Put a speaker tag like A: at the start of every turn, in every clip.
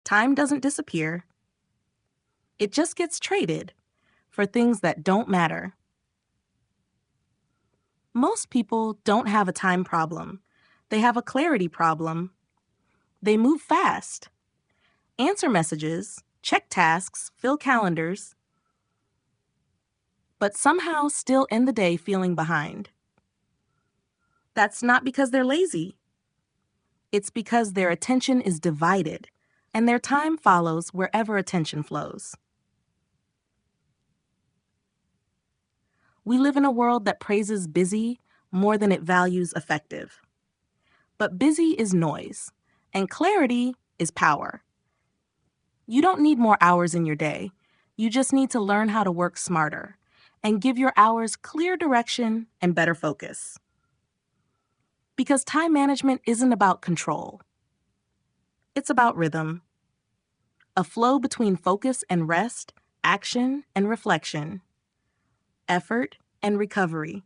A: Time doesn't disappear. It just gets traded for things that don't matter. Most people don't have a time problem. They have a clarity problem. They move fast, answer messages, check tasks, fill calendars, but somehow still end the day feeling behind. That's not because they're lazy. It's because their attention is divided, and their time follows wherever attention flows. We live in a world that praises busy more than it values effective. But busy is noise, and clarity is power. You don't need more hours in your day. You just need to learn how to work smarter and give your hours clear direction and better focus. Because time management isn't about control. It's about rhythm. A flow between focus and rest, action and reflection, effort and recovery.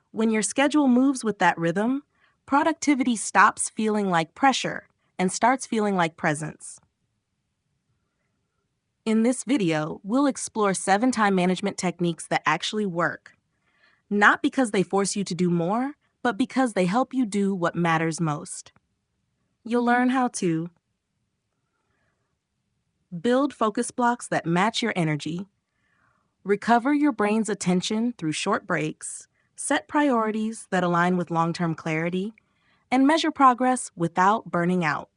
A: When your schedule moves with that rhythm, productivity stops feeling like pressure and starts feeling like presence. In this video, we'll explore 7 time management techniques that actually work, not because they force you to do more, but because they help you do what matters most. You'll learn how to build focus blocks that match your energy, recover your brain's attention through short breaks, set priorities that align with long-term clarity, and measure progress without burning out.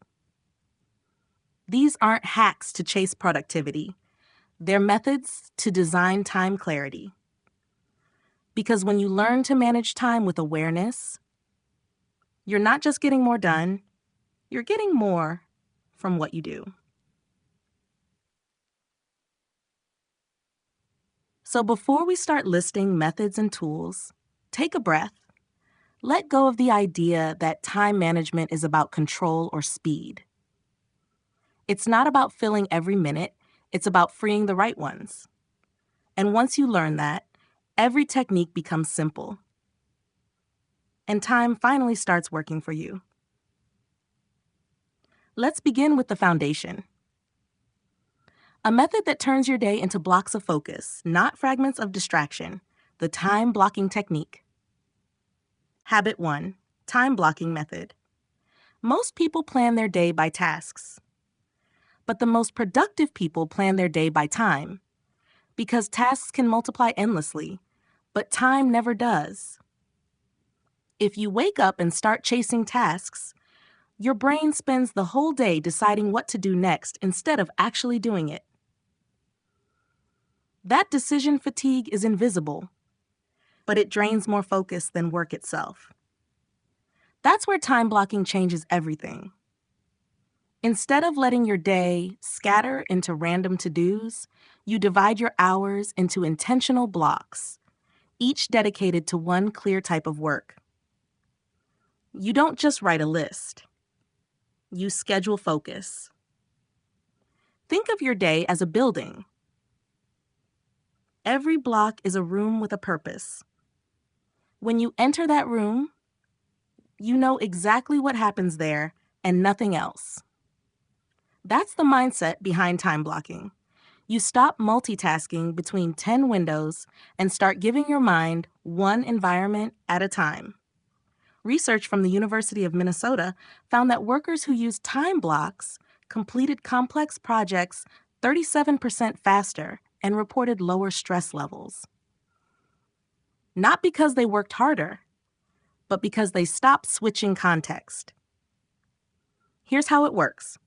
A: These aren't hacks to chase productivity. They're methods to design time clarity. Because when you learn to manage time with awareness, you're not just getting more done, you're getting more from what you do. So before we start listing methods and tools, take a breath. Let go of the idea that time management is about control or speed. It's not about filling every minute, it's about freeing the right ones. And once you learn that, every technique becomes simple. And time finally starts working for you. Let's begin with the foundation. A method that turns your day into blocks of focus, not fragments of distraction, the time blocking technique. Habit 1, time blocking method. Most people plan their day by tasks. But the most productive people plan their day by time, because tasks can multiply endlessly, but time never does. If you wake up and start chasing tasks, your brain spends the whole day deciding what to do next instead of actually doing it. That decision fatigue is invisible, but it drains more focus than work itself. That's where time blocking changes everything. Instead of letting your day scatter into random to-dos, you divide your hours into intentional blocks, each dedicated to one clear type of work. You don't just write a list. You schedule focus. Think of your day as a building. Every block is a room with a purpose. When you enter that room, you know exactly what happens there and nothing else. That's the mindset behind time blocking. You stop multitasking between 10 windows and start giving your mind one environment at a time. Research from the University of Minnesota found that workers who used time blocks completed complex projects 37% faster and reported lower stress levels. Not because they worked harder, but because they stopped switching context. Here's how it works.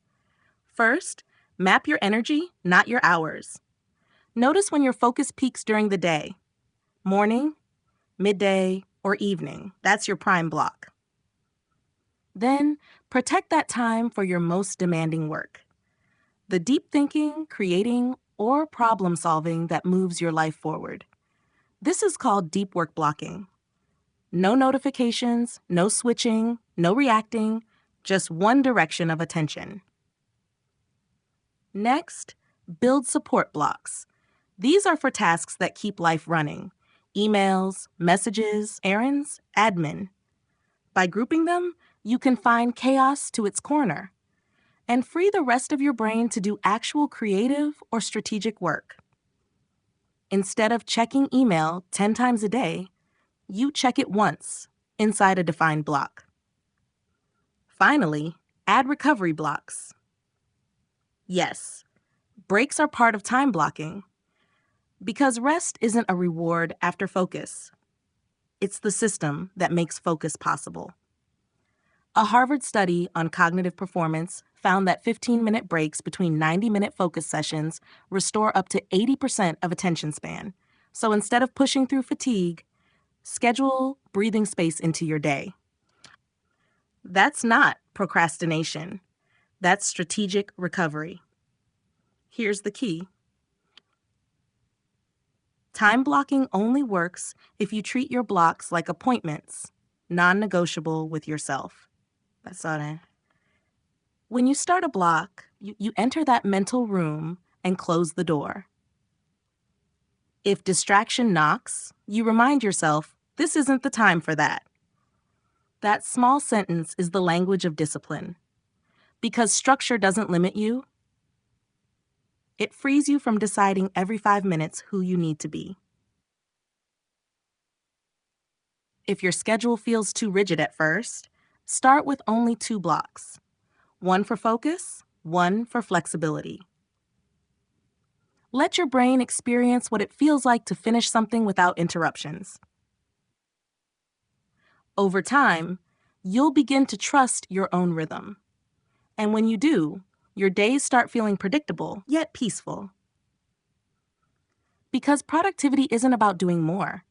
A: First, map your energy, not your hours. Notice when your focus peaks during the day. Morning, midday, or evening. That's your prime block. Then, protect that time for your most demanding work. The deep thinking, creating, or problem solving that moves your life forward. This is called deep work blocking. No notifications, no switching, no reacting, just one direction of attention. Next, build support blocks. These are for tasks that keep life running. Emails, messages, errands, admin. By grouping them, you confine chaos to its corner. and free the rest of your brain to do actual creative or strategic work. Instead of checking email 10 times a day, you check it once inside a defined block. Finally, add recovery blocks. Yes, breaks are part of time blocking because rest isn't a reward after focus. It's the system that makes focus possible. A Harvard study on cognitive performance found that 15-minute breaks between 90-minute focus sessions restore up to 80% of attention span. So instead of pushing through fatigue, schedule breathing space into your day. That's not procrastination. That's strategic recovery. Here's the key. Time blocking only works if you treat your blocks like appointments, non-negotiable with yourself. That's all that. When you start a block, you enter that mental room and close the door. If distraction knocks, you remind yourself, this isn't the time for that. That small sentence is the language of discipline. Because structure doesn't limit you, it frees you from deciding every 5 minutes who you need to be. If your schedule feels too rigid at first, start with only 2 blocks. One for focus, one for flexibility. Let your brain experience what it feels like to finish something without interruptions. Over time, you'll begin to trust your own rhythm. And when you do, your days start feeling predictable, yet peaceful. Because productivity isn't about doing more.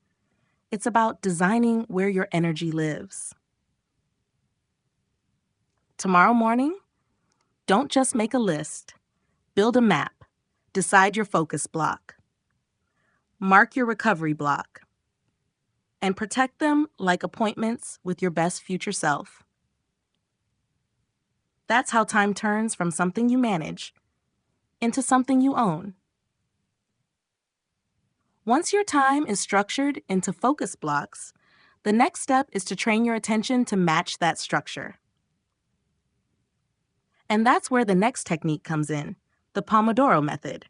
A: It's about designing where your energy lives. Tomorrow morning, don't just make a list. Build a map. Decide your focus block. Mark your recovery block. And protect them like appointments with your best future self. That's how time turns from something you manage into something you own. Once your time is structured into focus blocks, the next step is to train your attention to match that structure. And that's where the next technique comes in, the Pomodoro method.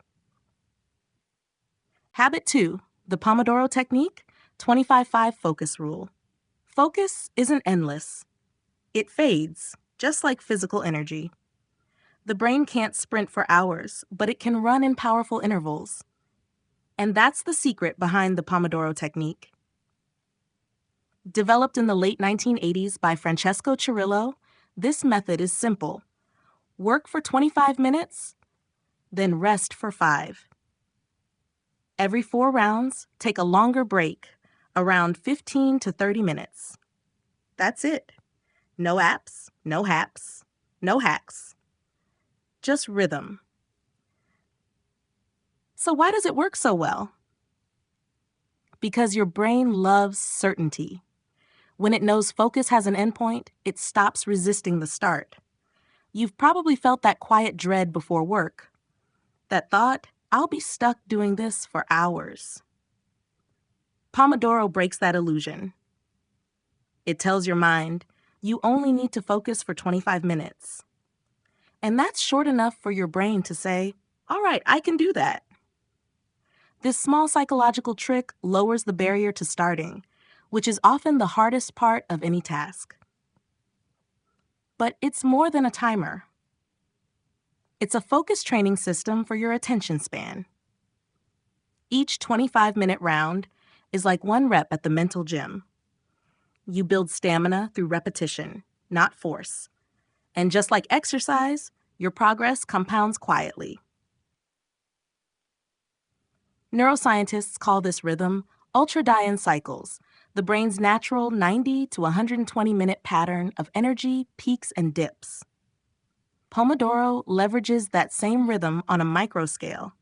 A: Habit 2, the Pomodoro technique, 25-5 focus rule. Focus isn't endless. It fades, just like physical energy. The brain can't sprint for hours, but it can run in powerful intervals. And that's the secret behind the Pomodoro technique. Developed in the late 1980s by Francesco Cirillo, this method is simple. Work for 25 minutes, then rest for 5. Every 4 rounds, take a longer break, around 15 to 30 minutes. That's it. No apps, no haps, no hacks. Just rhythm. So why does it work so well? Because your brain loves certainty. When it knows focus has an endpoint, it stops resisting the start. You've probably felt that quiet dread before work. That thought, I'll be stuck doing this for hours. Pomodoro breaks that illusion. It tells your mind, you only need to focus for 25 minutes. And that's short enough for your brain to say, all right, I can do that. This small psychological trick lowers the barrier to starting, which is often the hardest part of any task. But it's more than a timer. It's a focus training system for your attention span. Each 25-minute round is like 1 rep at the mental gym. You build stamina through repetition, not force. And just like exercise, your progress compounds quietly. Neuroscientists call this rhythm ultradian cycles, the brain's natural 90 to 120-minute pattern of energy, peaks, and dips. Pomodoro leverages that same rhythm on a micro scale.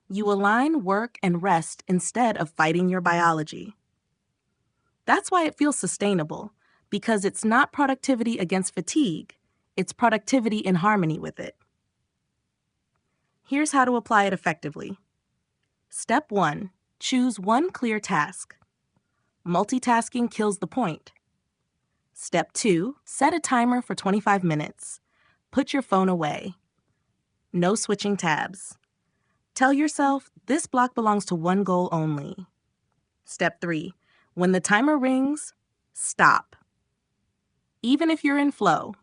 A: You align work and rest instead of fighting your biology. That's why it feels sustainable, because it's not productivity against fatigue, it's productivity in harmony with it. Here's how to apply it effectively. Step 1, choose one clear task. Multitasking kills the point. Step 2, set a timer for 25 minutes. put your phone away. No switching tabs. Tell yourself this block belongs to one goal only. Step 3. When the timer rings, stop. Even if you're in flow.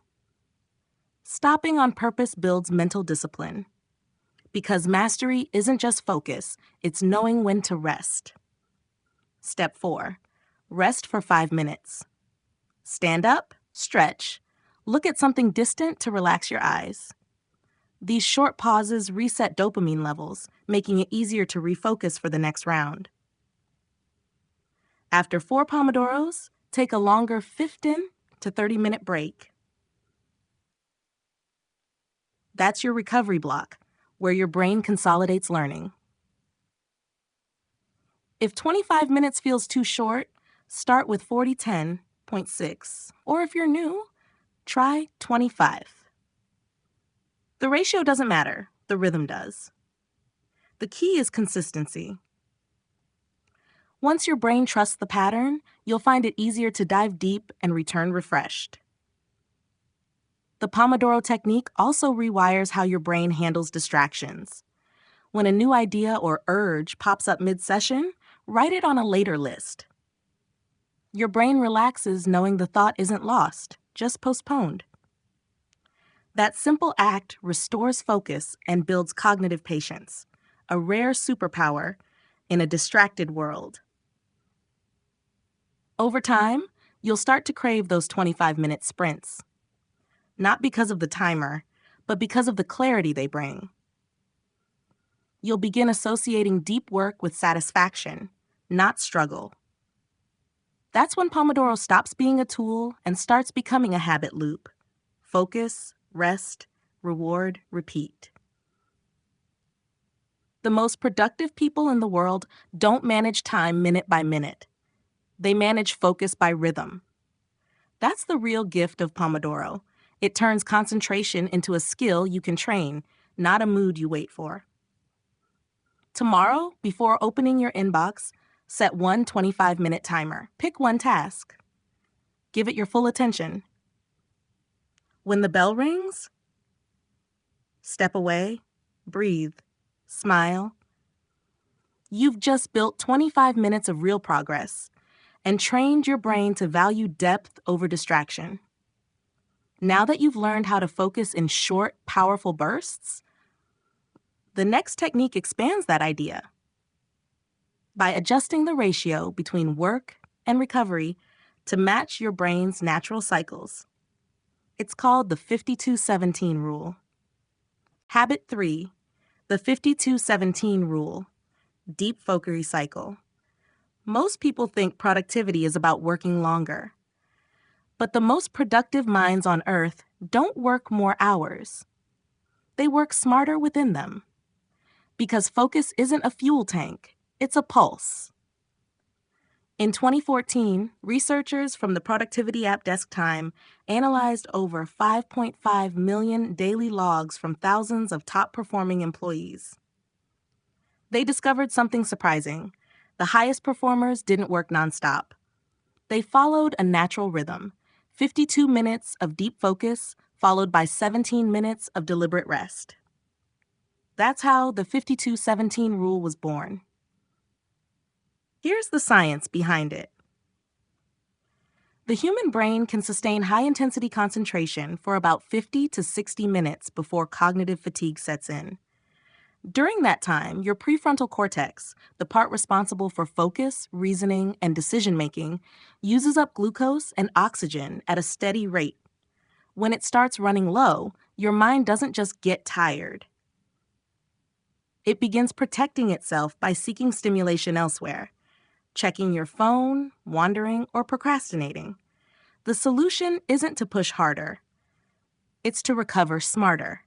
A: Stopping on purpose builds mental discipline. Because mastery isn't just focus, it's knowing when to rest. Step 4. Rest for 5 minutes. Stand up, stretch. Look at something distant to relax your eyes. These short pauses reset dopamine levels, making it easier to refocus for the next round. After 4 Pomodoros, take a longer 15 to 30-minute break. That's your recovery block, where your brain consolidates learning. If 25 minutes feels too short, start with 40-10.6, or if you're new, try 25. The ratio doesn't matter, the rhythm does. The key is consistency. Once your brain trusts the pattern, you'll find it easier to dive deep and return refreshed. The Pomodoro technique also rewires how your brain handles distractions. When a new idea or urge pops up mid-session, write it on a later list. Your brain relaxes knowing the thought isn't lost, just postponed. That simple act restores focus and builds cognitive patience, a rare superpower in a distracted world. Over time, you'll start to crave those 25-minute sprints. Not because of the timer, but because of the clarity they bring. You'll begin associating deep work with satisfaction, not struggle. That's when Pomodoro stops being a tool and starts becoming a habit loop. Focus, rest, reward, repeat. The most productive people in the world don't manage time minute by minute. They manage focus by rhythm. That's the real gift of Pomodoro. It turns concentration into a skill you can train, not a mood you wait for. Tomorrow, before opening your inbox, set one 25-minute timer. Pick one task. Give it your full attention. When the bell rings, step away, breathe, smile. You've just built 25 minutes of real progress and trained your brain to value depth over distraction. Now that you've learned how to focus in short, powerful bursts, the next technique expands that idea. By adjusting the ratio between work and recovery to match your brain's natural cycles. It's called the 52-17 rule. Habit 3, the 52-17 rule, deep focus cycle. Most people think productivity is about working longer. But the most productive minds on Earth don't work more hours. They work smarter within them. Because focus isn't a fuel tank, it's a pulse. In 2014, researchers from the productivity app DeskTime analyzed over 5.5 million daily logs from thousands of top-performing employees. They discovered something surprising. The highest performers didn't work nonstop. They followed a natural rhythm, 52 minutes of deep focus followed by 17 minutes of deliberate rest. That's how the 52-17 rule was born. Here's the science behind it. The human brain can sustain high-intensity concentration for about 50 to 60 minutes before cognitive fatigue sets in. During that time, your prefrontal cortex, the part responsible for focus, reasoning, and decision-making, uses up glucose and oxygen at a steady rate. When it starts running low, your mind doesn't just get tired. It begins protecting itself by seeking stimulation elsewhere, checking your phone, wandering, or procrastinating. The solution isn't to push harder. It's to recover smarter.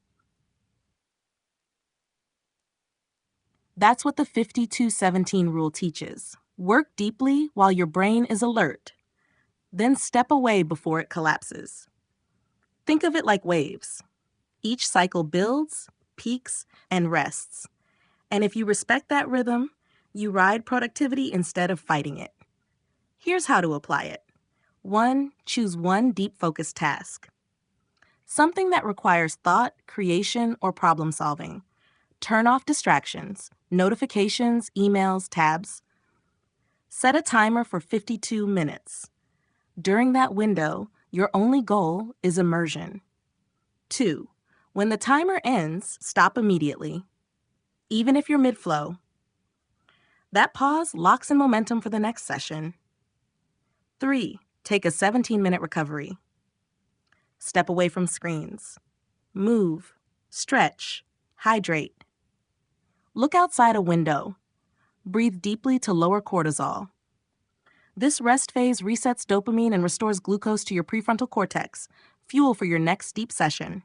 A: That's what the 52-17 rule teaches. Work deeply while your brain is alert. Then step away before it collapses. Think of it like waves. Each cycle builds, peaks, and rests. And if you respect that rhythm, you ride productivity instead of fighting it. Here's how to apply it. 1. Choose one deep focus task. Something that requires thought, creation, or problem solving. Turn off distractions, notifications, emails, tabs. Set a timer for 52 minutes. During that window, your only goal is immersion. 2. When the timer ends, stop immediately, even if you're mid-flow. That pause locks in momentum for the next session. 3. Take a 17-minute recovery. Step away from screens. Move, stretch, hydrate. Look outside a window. Breathe deeply to lower cortisol. This rest phase resets dopamine and restores glucose to your prefrontal cortex, fuel for your next deep session.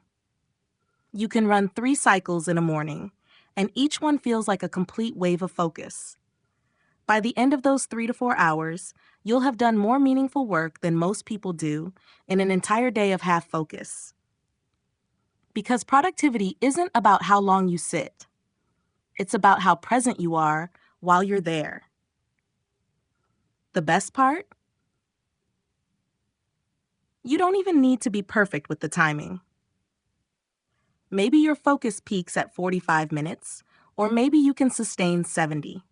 A: You can run 3 cycles in a morning, and each one feels like a complete wave of focus. By the end of those 3 to 4 hours, you'll have done more meaningful work than most people do in an entire day of half focus. Because productivity isn't about how long you sit. It's about how present you are while you're there. The best part? You don't even need to be perfect with the timing. Maybe your focus peaks at 45 minutes, or maybe you can sustain 70.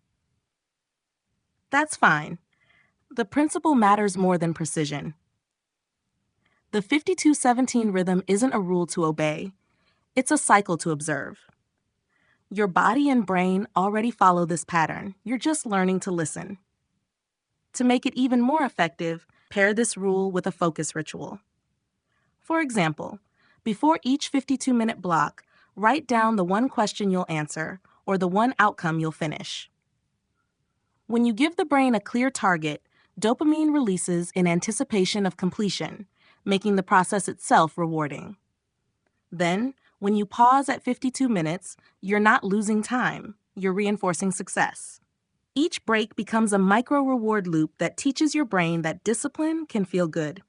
A: That's fine. The principle matters more than precision. The 52-17 rhythm isn't a rule to obey. It's a cycle to observe. Your body and brain already follow this pattern. You're just learning to listen. To make it even more effective, pair this rule with a focus ritual. For example, before each 52-minute block, write down the one question you'll answer or the one outcome you'll finish. When you give the brain a clear target, dopamine releases in anticipation of completion, making the process itself rewarding. Then, when you pause at 52 minutes, you're not losing time, you're reinforcing success. Each break becomes a micro-reward loop that teaches your brain that discipline can feel good.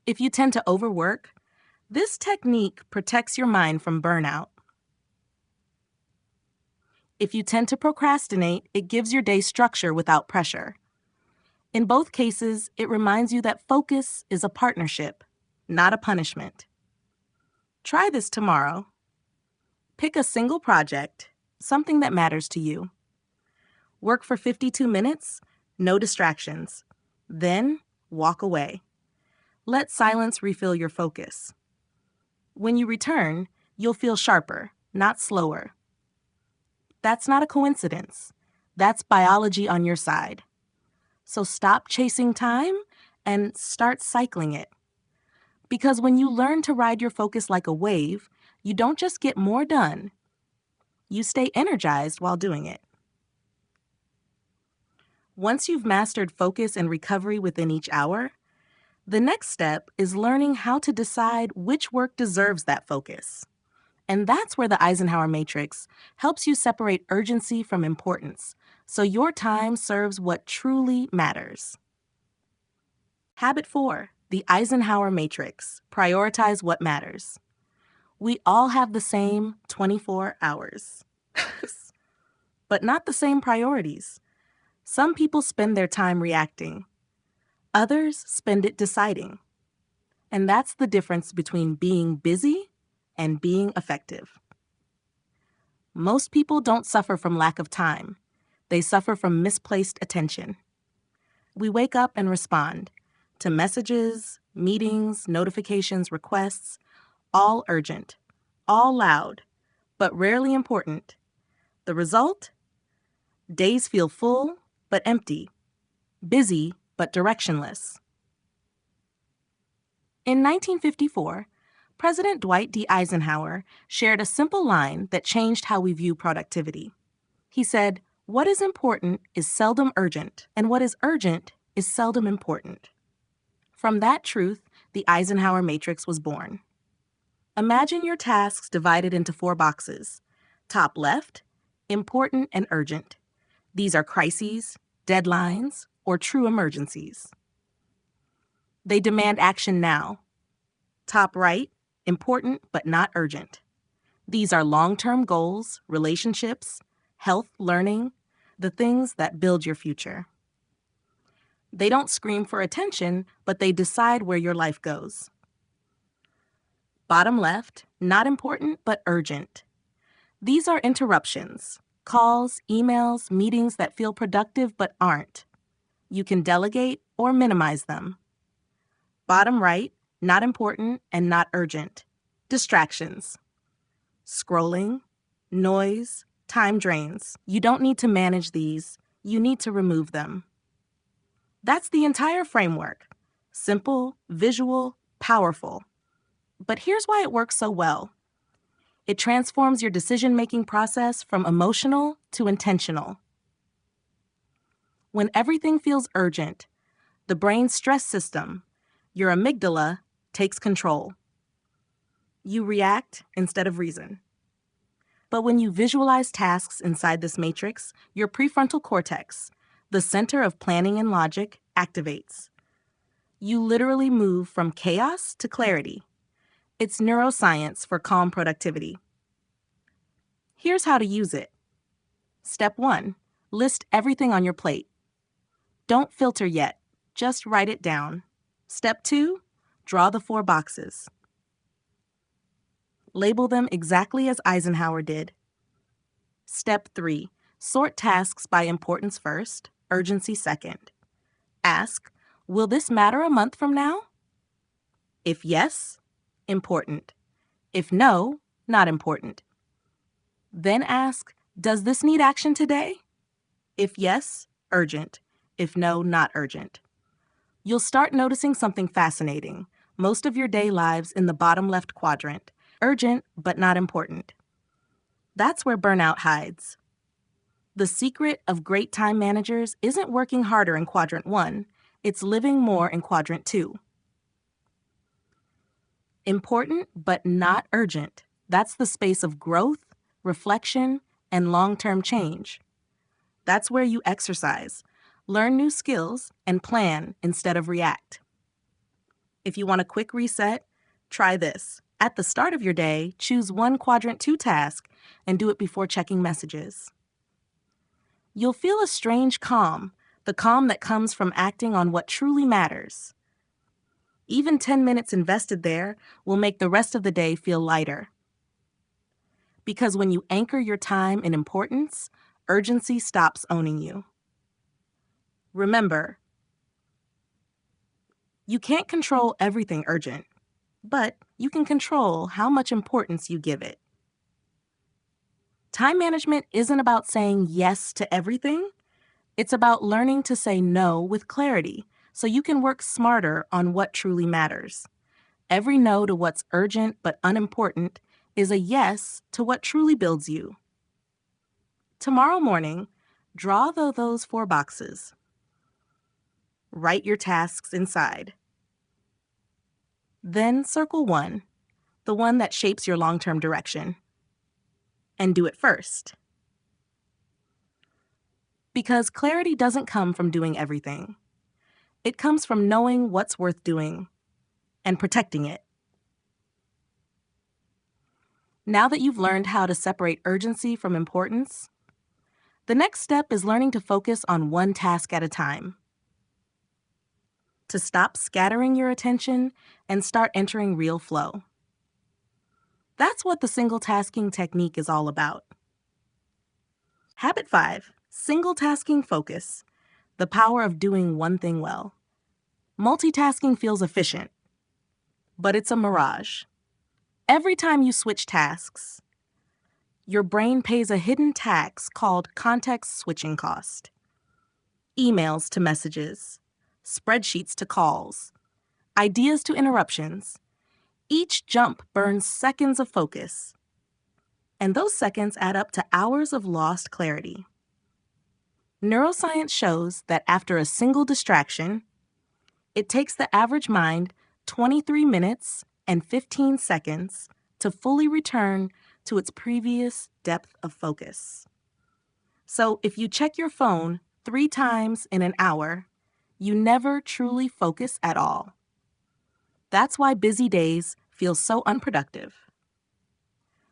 A: If you tend to overwork, this technique protects your mind from burnout. If you tend to procrastinate, it gives your day structure without pressure. In both cases, it reminds you that focus is a partnership, not a punishment. Try this tomorrow. Pick a single project, something that matters to you. Work for 52 minutes, no distractions. Then, walk away. Let silence refill your focus. When you return, you'll feel sharper, not slower. That's not a coincidence. That's biology on your side. So stop chasing time and start cycling it. Because when you learn to ride your focus like a wave, you don't just get more done. You stay energized while doing it. Once you've mastered focus and recovery within each hour, the next step is learning how to decide which work deserves that focus. And that's where the Eisenhower Matrix helps you separate urgency from importance, so your time serves what truly matters. Habit 4, the Eisenhower Matrix. Prioritize what matters. We all have the same 24 hours, but not the same priorities. Some people spend their time reacting. Others spend it deciding. And that's the difference between being busy and being effective. Most people don't suffer from lack of time. They suffer from misplaced attention. We wake up and respond to messages, meetings, notifications, requests, all urgent, all loud, but rarely important. The result? Days feel full but empty, busy but directionless. In 1954, President Dwight D. Eisenhower shared a simple line that changed how we view productivity. He said, "What is important is seldom urgent, and what is urgent is seldom important." From that truth, the Eisenhower Matrix was born. Imagine your tasks divided into 4 boxes. Top left, important and urgent. These are crises, deadlines, or true emergencies. They demand action now. Top right, important but not urgent. These are long-term goals, relationships, health, learning, the things that build your future. They don't scream for attention, but they decide where your life goes. Bottom left, not important but urgent. These are interruptions, calls, emails, meetings that feel productive but aren't. You can delegate or minimize them. Bottom right, not important and not urgent. Distractions. Scrolling, noise, time drains. You don't need to manage these. You need to remove them. That's the entire framework. Simple, visual, powerful. But here's why it works so well. It transforms your decision-making process from emotional to intentional. When everything feels urgent, the brain's stress system, your amygdala, takes control. You react instead of reason. But when you visualize tasks inside this matrix, your prefrontal cortex, the center of planning and logic, activates. You literally move from chaos to clarity. It's neuroscience for calm productivity. Here's how to use it. Step 1. List everything on your plate. Don't filter yet. Just write it down. Step 2. Draw the 4 boxes. Label them exactly as Eisenhower did. Step 3. Sort tasks by importance first, urgency second. Ask, will this matter a month from now? If yes, important. If no, not important. Then ask, does this need action today? If yes, urgent. If no, not urgent. You'll start noticing something fascinating. Most of your day lives in the bottom left quadrant, urgent but not important. That's where burnout hides. The secret of great time managers isn't working harder in quadrant 1, it's living more in quadrant 2. Important but not urgent. That's the space of growth, reflection, and long-term change. That's where you exercise, learn new skills, and plan instead of react. If you want a quick reset, try this. At the start of your day, choose one quadrant 2 task and do it before checking messages. You'll feel a strange calm, the calm that comes from acting on what truly matters. Even 10 minutes invested there will make the rest of the day feel lighter. Because when you anchor your time in importance, urgency stops owning you. Remember, you can't control everything urgent, but you can control how much importance you give it. Time management isn't about saying yes to everything. It's about learning to say no with clarity so you can work smarter on what truly matters. Every no to what's urgent but unimportant is a yes to what truly builds you. Tomorrow morning, draw those 4 boxes. Write your tasks inside. Then circle 1, the one that shapes your long-term direction. And do it first. Because clarity doesn't come from doing everything. It comes from knowing what's worth doing and protecting it. Now that you've learned how to separate urgency from importance, the next step is learning to focus on one task at a time. To stop scattering your attention and start entering real flow. That's what the single tasking technique is all about. Habit 5, single tasking focus, the power of doing one thing well. Multitasking feels efficient, but it's a mirage. Every time you switch tasks, your brain pays a hidden tax called context switching cost. Emails to messages, spreadsheets to calls, ideas to interruptions. Each jump burns seconds of focus, and those seconds add up to hours of lost clarity. Neuroscience shows that after a single distraction, it takes the average mind 23 minutes and 15 seconds to fully return to its previous depth of focus. So if you check your phone 3 times in an hour, you never truly focus at all. That's why busy days feel so unproductive.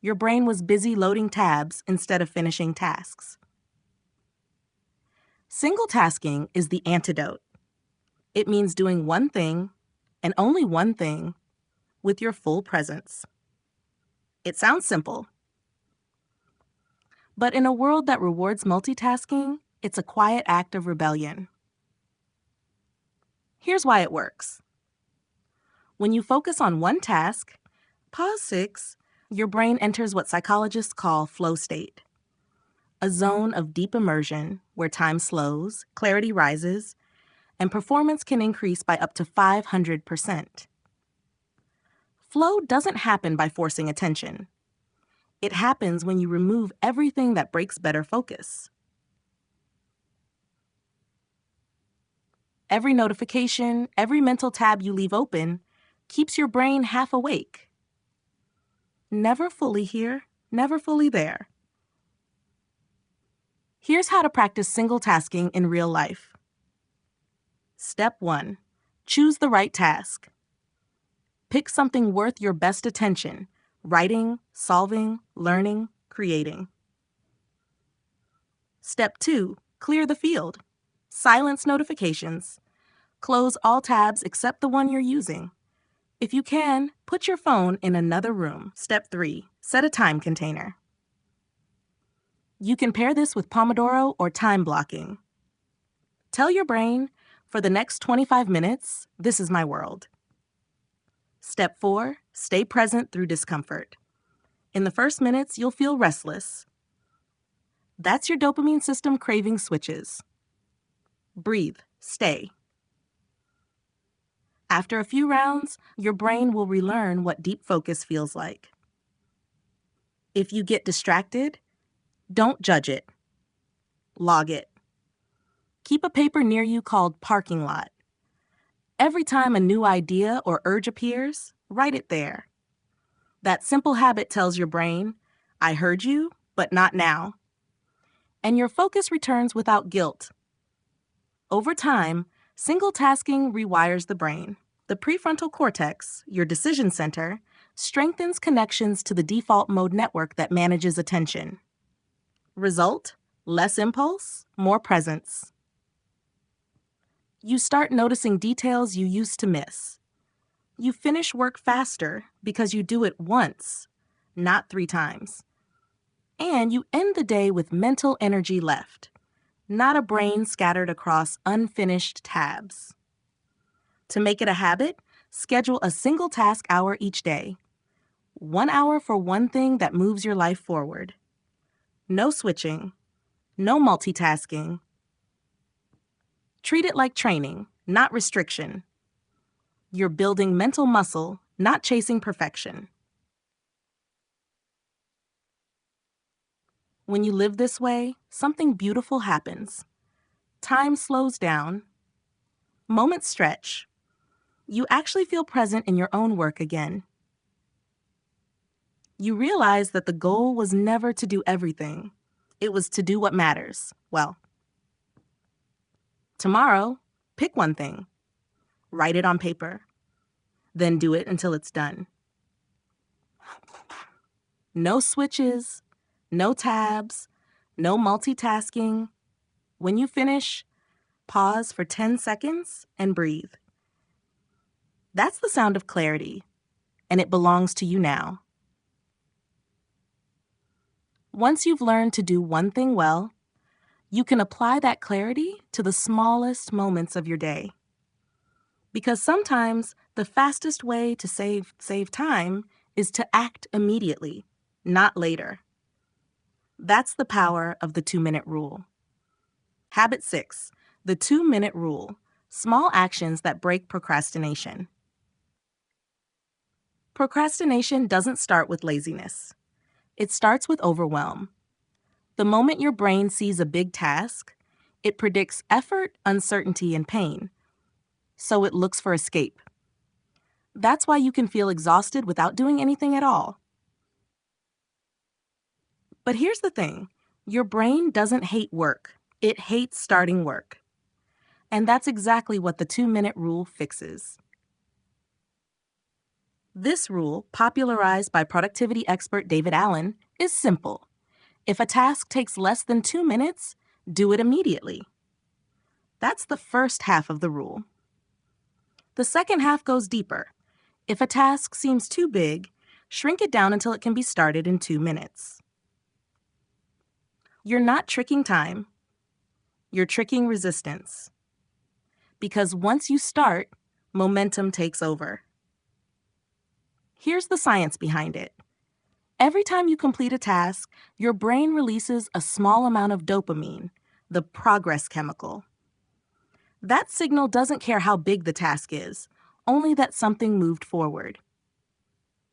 A: Your brain was busy loading tabs instead of finishing tasks. Single tasking is the antidote. It means doing one thing, and only one thing, with your full presence. It sounds simple, but in a world that rewards multitasking, it's a quiet act of rebellion. Here's why it works. When you focus on one task, pause 6, your brain enters what psychologists call flow state, a zone of deep immersion where time slows, clarity rises, and performance can increase by up to 500%. Flow doesn't happen by forcing attention. It happens when you remove everything that breaks better focus. Every notification, every mental tab you leave open keeps your brain half awake. Never fully here, never fully there. Here's how to practice single tasking in real life. Step 1. Choose the right task. Pick something worth your best attention: writing, solving, learning, creating. Step 2. Clear the field. Silence notifications. Close all tabs except the one you're using. If you can, put your phone in another room. Step 3. Set a time container. You can pair this with Pomodoro or time blocking. Tell your brain, for the next 25 minutes, this is my world. Step 4. Stay present through discomfort. In the first minutes, you'll feel restless. That's your dopamine system craving switches. Breathe. Stay. After a few rounds, your brain will relearn what deep focus feels like. If you get distracted, don't judge it. Log it. Keep a paper near you called parking lot. Every time a new idea or urge appears, write it there. That simple habit tells your brain, I heard you, but not now. And your focus returns without guilt. Over time, single tasking rewires the brain. The prefrontal cortex, your decision center, strengthens connections to the default mode network that manages attention. Result: less impulse, more presence. You start noticing details you used to miss. You finish work faster because you do it once, not 3 times. And you end the day with mental energy left, not a brain scattered across unfinished tabs. To make it a habit, schedule a single task hour each day. 1 hour for one thing that moves your life forward. No switching, no multitasking. Treat it like training, not restriction. You're building mental muscle, not chasing perfection. When you live this way, something beautiful happens. Time slows down. Moments stretch. You actually feel present in your own work again. You realize that the goal was never to do everything. It was to do what matters well. Tomorrow, pick one thing. Write it on paper. Then do it until it's done. No switches, no tabs, no multitasking. When you finish, pause for 10 seconds and breathe. That's the sound of clarity, and it belongs to you now. Once you've learned to do one thing well, you can apply that clarity to the smallest moments of your day. Because sometimes the fastest way to save time is to act immediately, not later. That's the power of the 2-minute rule. Habit 6, the 2-minute rule, small actions that break procrastination. Procrastination doesn't start with laziness. It starts with overwhelm. The moment your brain sees a big task, it predicts effort, uncertainty, and pain. So it looks for escape. That's why you can feel exhausted without doing anything at all. But here's the thing. Your brain doesn't hate work. It hates starting work. And that's exactly what the 2-minute rule fixes. This rule, popularized by productivity expert David Allen, is simple. If a task takes less than 2 minutes, do it immediately. That's the first half of the rule. The second half goes deeper. If a task seems too big, shrink it down until it can be started in 2 minutes. You're not tricking time, you're tricking resistance. Because once you start, momentum takes over. Here's the science behind it. Every time you complete a task, your brain releases a small amount of dopamine, the progress chemical. That signal doesn't care how big the task is, only that something moved forward.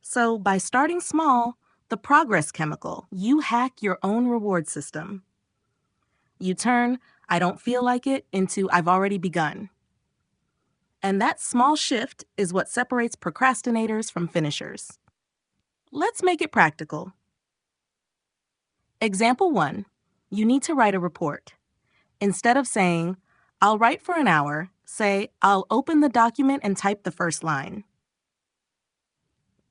A: So by starting small, the progress chemical, you hack your own reward system. You turn "I don't feel like it" into "I've already begun." And that small shift is what separates procrastinators from finishers. Let's make it practical. Example 1. You need to write a report. Instead of saying, "I'll write for an hour," say, "I'll open the document and type the first line."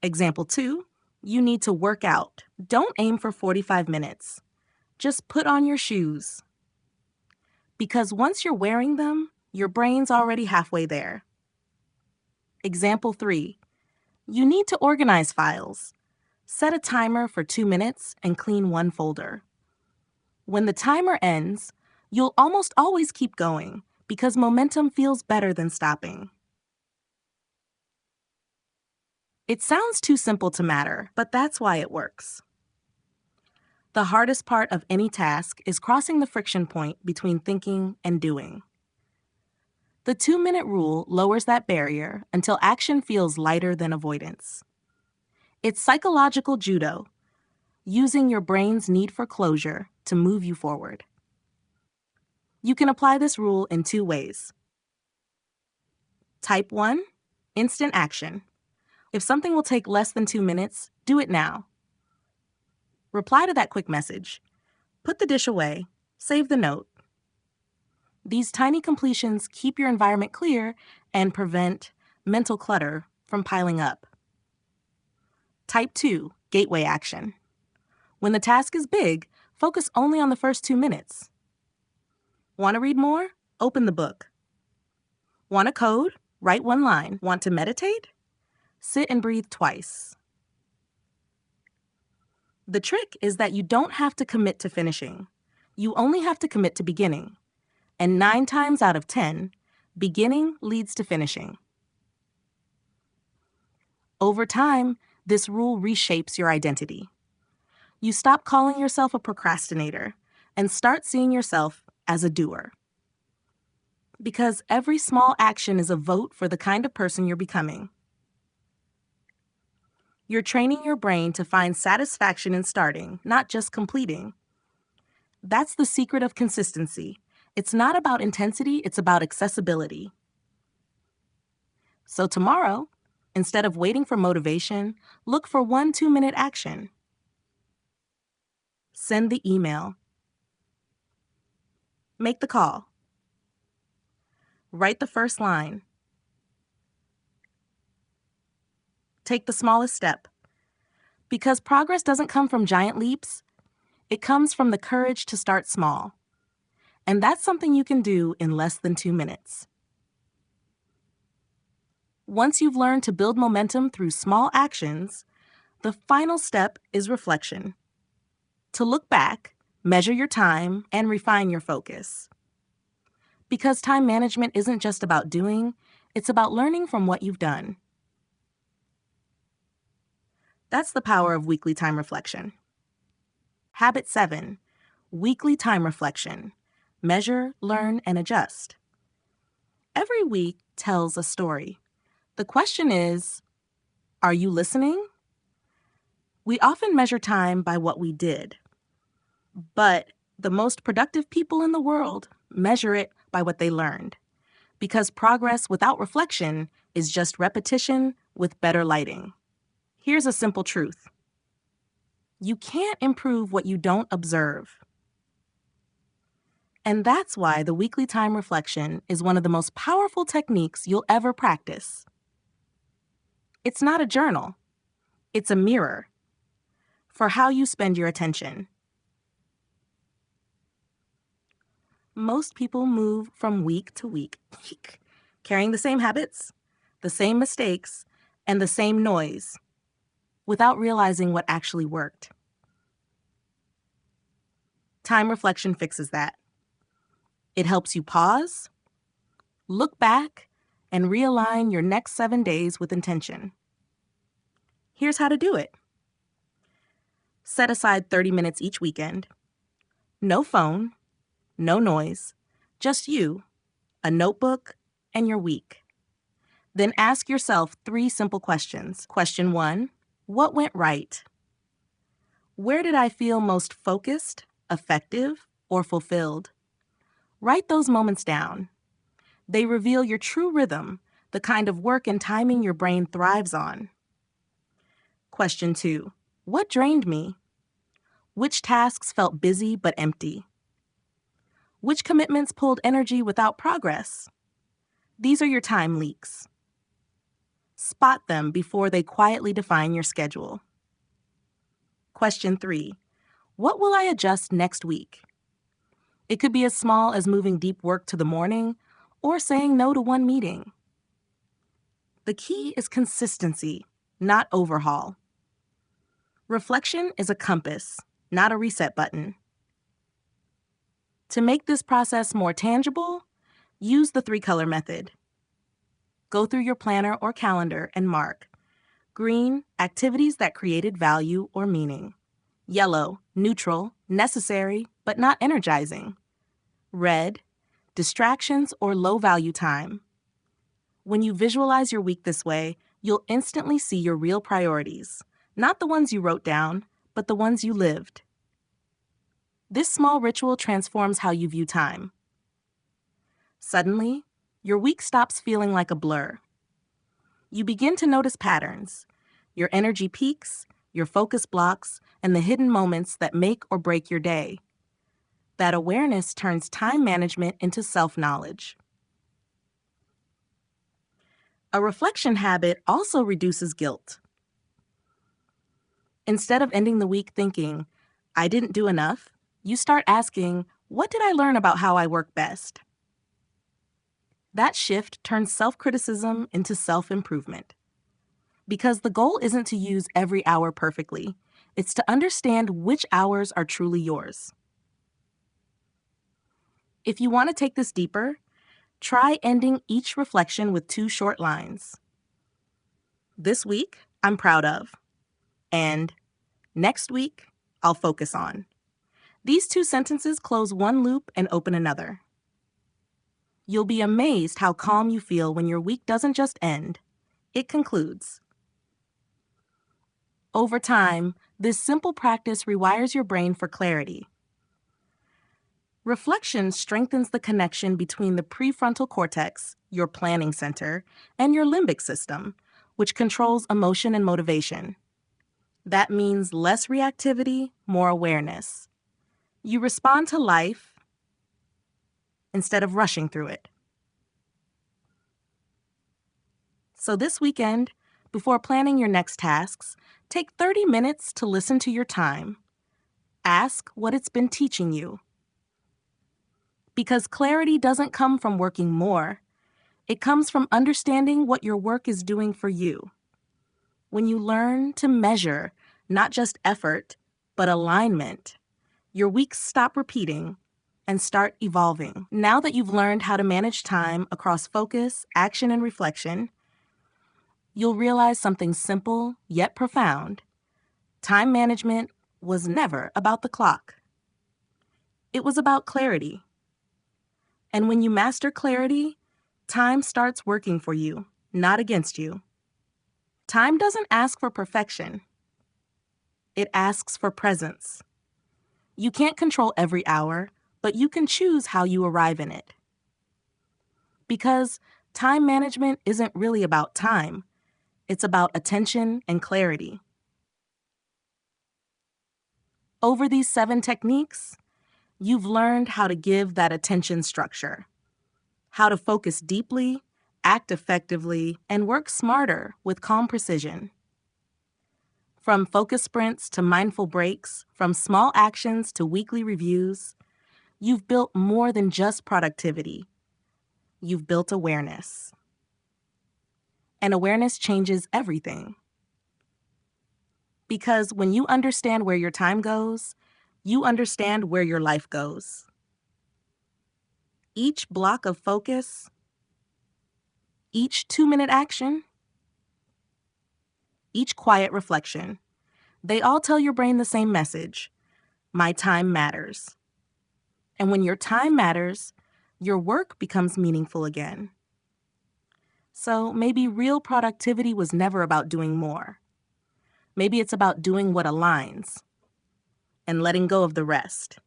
A: Example 2. You need to work out. Don't aim for 45 minutes. Just put on your shoes. Because once you're wearing them, your brain's already halfway there. Example 3. You need to organize files. Set a timer for 2 minutes and clean one folder. When the timer ends, you'll almost always keep going because momentum feels better than stopping. It sounds too simple to matter, but that's why it works. The hardest part of any task is crossing the friction point between thinking and doing. The 2-minute rule lowers that barrier until action feels lighter than avoidance. It's psychological judo, using your brain's need for closure to move you forward. You can apply this rule in 2 ways. Type 1, instant action. If something will take less than 2 minutes, do it now. Reply to that quick message. Put the dish away. Save the note. These tiny completions keep your environment clear and prevent mental clutter from piling up. Type 2, gateway action. When the task is big, focus only on the first 2 minutes. Want to read more? Open the book. Want to code? Write 1 line. Want to meditate? Sit and breathe twice. The trick is that you don't have to commit to finishing. You only have to commit to beginning. And 9 times out of 10, beginning leads to finishing. Over time, this rule reshapes your identity. You stop calling yourself a procrastinator and start seeing yourself as a doer. Because every small action is a vote for the kind of person you're becoming. You're training your brain to find satisfaction in starting, not just completing. That's the secret of consistency. It's not about intensity, it's about accessibility. So tomorrow, instead of waiting for motivation, look for 1 2-minute action. Send the email. Make the call. Write the first line. Take the smallest step. Because progress doesn't come from giant leaps, it comes from the courage to start small. And that's something you can do in less than 2 minutes. Once you've learned to build momentum through small actions, the final step is reflection. To look back, measure your time, and refine your focus. Because time management isn't just about doing, it's about learning from what you've done. That's the power of weekly time reflection. Habit 7, weekly time reflection. Measure, learn, and adjust. Every week tells a story. The question is, are you listening? We often measure time by what we did, but the most productive people in the world measure it by what they learned. Because progress without reflection is just repetition with better lighting. Here's a simple truth. You can't improve what you don't observe. And that's why the weekly time reflection is one of the most powerful techniques you'll ever practice. It's not a journal. It's a mirror for how you spend your attention. Most people move from week to week, carrying the same habits, the same mistakes, and the same noise without realizing what actually worked. Time reflection fixes that. It helps you pause, look back, and realign your next 7 days with intention. Here's how to do it. Set aside 30 minutes each weekend. No phone, no noise, just you, a notebook, and your week. Then ask yourself 3 simple questions. Question 1, what went right? Where did I feel most focused, effective, or fulfilled? Write those moments down. They reveal your true rhythm, the kind of work and timing your brain thrives on. Question 2, what drained me? Which tasks felt busy but empty? Which commitments pulled energy without progress? These are your time leaks. Spot them before they quietly define your schedule. Question 3, what will I adjust next week? It could be as small as moving deep work to the morning or saying no to one meeting. The key is consistency, not overhaul. Reflection is a compass, not a reset button. To make this process more tangible, use the 3-color method. Go through your planner or calendar and mark. Green, activities that created value or meaning. Yellow, neutral, necessary, but not energizing. Red, distractions or low-value time. When you visualize your week this way, you'll instantly see your real priorities, not the ones you wrote down, but the ones you lived. This small ritual transforms how you view time. Suddenly, your week stops feeling like a blur. You begin to notice patterns, your energy peaks, your focus blocks, and the hidden moments that make or break your day. That awareness turns time management into self-knowledge. A reflection habit also reduces guilt. Instead of ending the week thinking, I didn't do enough, you start asking, what did I learn about how I work best? That shift turns self-criticism into self-improvement. Because the goal isn't to use every hour perfectly, it's to understand which hours are truly yours. If you want to take this deeper, try ending each reflection with 2 short lines. This week, I'm proud of. And next week, I'll focus on. These 2 sentences close one loop and open another. You'll be amazed how calm you feel when your week doesn't just end, it concludes. Over time, this simple practice rewires your brain for clarity. Reflection strengthens the connection between the prefrontal cortex, your planning center, and your limbic system, which controls emotion and motivation. That means less reactivity, more awareness. You respond to life instead of rushing through it. So this weekend, before planning your next tasks, take 30 minutes to listen to your time. Ask what it's been teaching you. Because clarity doesn't come from working more. It comes from understanding what your work is doing for you. When you learn to measure not just effort, but alignment, your weeks stop repeating and start evolving. Now that you've learned how to manage time across focus, action, and reflection, you'll realize something simple yet profound. Time management was never about the clock. It was about clarity. And when you master clarity, time starts working for you, not against you. Time doesn't ask for perfection. It asks for presence. You can't control every hour, but you can choose how you arrive in it. Because time management isn't really about time. It's about attention and clarity. Over these 7 techniques, you've learned how to give that attention structure, how to focus deeply, act effectively, and work smarter with calm precision. From focus sprints to mindful breaks, from small actions to weekly reviews, you've built more than just productivity. You've built awareness. And awareness changes everything. Because when you understand where your time goes, you understand where your life goes. Each block of focus, each 2-minute action, each quiet reflection, they all tell your brain the same message: my time matters. And when your time matters, your work becomes meaningful again. So maybe real productivity was never about doing more. Maybe it's about doing what aligns and letting go of the rest.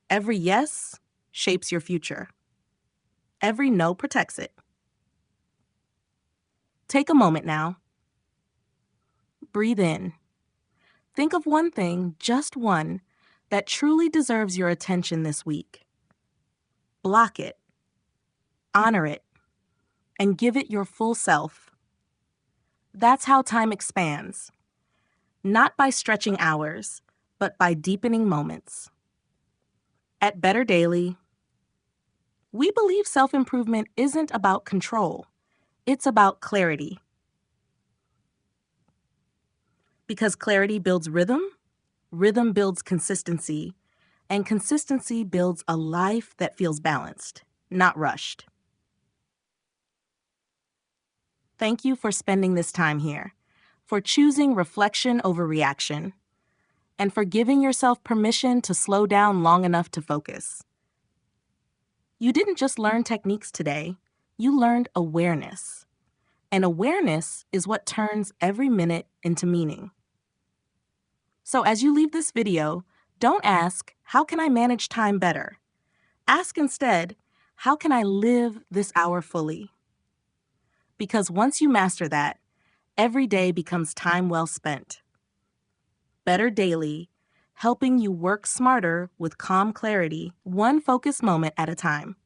A: Every yes shapes your future. Every no protects it. Take a moment now. Breathe in. Think of one thing, just one, that truly deserves your attention this week. Block it. Honor it. And give it your full self. That's how time expands. Not by stretching hours, but by deepening moments. At Better Daily, we believe self-improvement isn't about control. It's about clarity. Because clarity builds rhythm, rhythm builds consistency, and consistency builds a life that feels balanced, not rushed. Thank you for spending this time here, for choosing reflection over reaction, and for giving yourself permission to slow down long enough to focus. You didn't just learn techniques today, you learned awareness. And awareness is what turns every minute into meaning. So as you leave this video, don't ask, how can I manage time better? Ask instead, how can I live this hour fully? Because once you master that, every day becomes time well spent. Better Daily, helping you work smarter with calm clarity, one focused moment at a time.